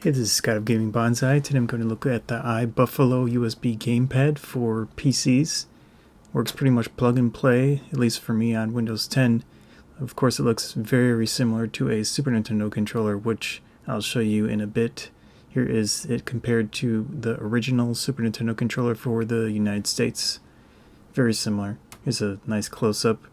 Hey, this is Scott of Gaming Bonsai. Today I'm going to look at the iBuffalo USB Gamepad for PCs. Works pretty much plug and play, at least for me on Windows 10. Of course, it looks very similar to a Super Nintendo controller, which I'll show you in a bit. Here is it compared to the original Super Nintendo controller for the United States. Very similar. Here's a nice close-up.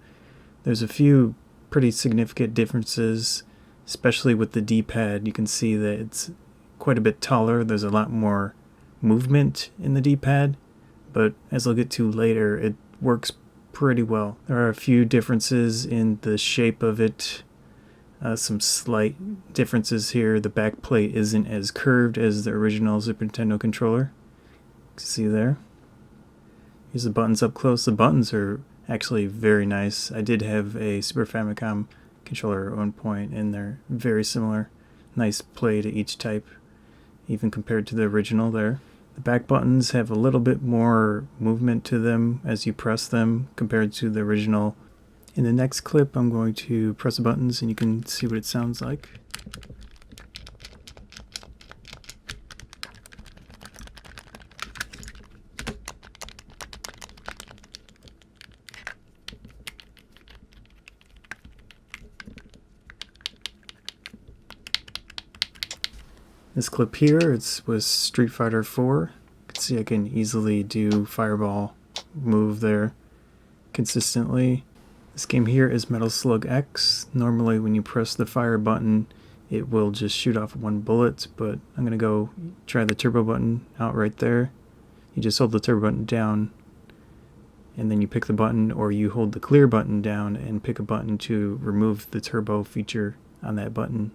There's a few pretty significant differences, especially with the D-pad. You can see that it's quite a bit taller. There's a lot more movement in the D-pad, but as I'll get to later, it works pretty well. There are a few differences in the shape of it, some slight differences here. The back plate isn't as curved as the original Super Nintendo controller. You can see there. Here's the buttons up close. The buttons are actually very nice. I did have a Super Famicom controller at one point, and they're very similar. Nice play to each type, even compared to the original there. The back buttons have a little bit more movement to them as you press them compared to the original. In the next clip, I'm going to press the buttons and you can see what it sounds like. This clip here, it's with Street Fighter 4. You can see I can easily do fireball move there consistently. This game here is Metal Slug X. Normally when you press the fire button, it will just shoot off one bullet, but I'm going to go try the turbo button out right there. You just hold the turbo button down, and then you pick the button, or you hold the clear button down and pick a button to remove the turbo feature on that button.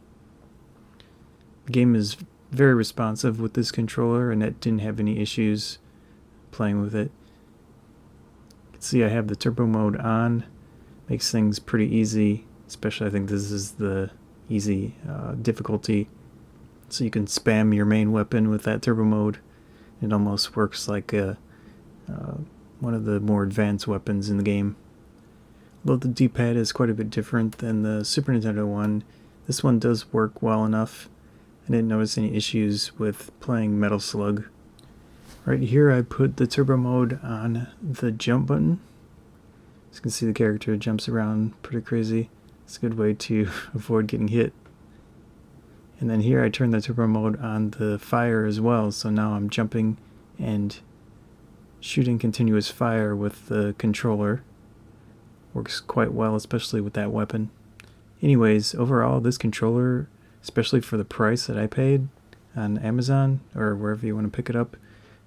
The game is very responsive with this controller, and it didn't have any issues playing with it. You can see I have the turbo mode on. Makes things pretty easy, especially I think this is the easy difficulty. So you can spam your main weapon with that turbo mode. It almost works like one of the more advanced weapons in the game. Although the D-pad is quite a bit different than the Super Nintendo one, this one does work well enough. I didn't notice any issues with playing Metal Slug. Right here I put the turbo mode on the jump button. As you can see, the character jumps around pretty crazy. It's a good way to avoid getting hit. And then here I turn the turbo mode on the fire as well, so now I'm jumping and shooting continuous fire with the controller. Works quite well, especially with that weapon. Anyways, overall this controller, especially for the price that I paid on Amazon or wherever you want to pick it up,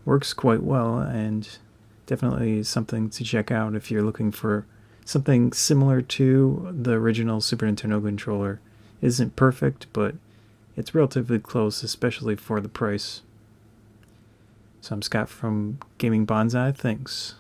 works quite well, and definitely something to check out if you're looking for something similar to the original Super Nintendo controller. It isn't perfect, but it's relatively close, especially for the price. So I'm Scott from Gaming Bonsai. Thanks.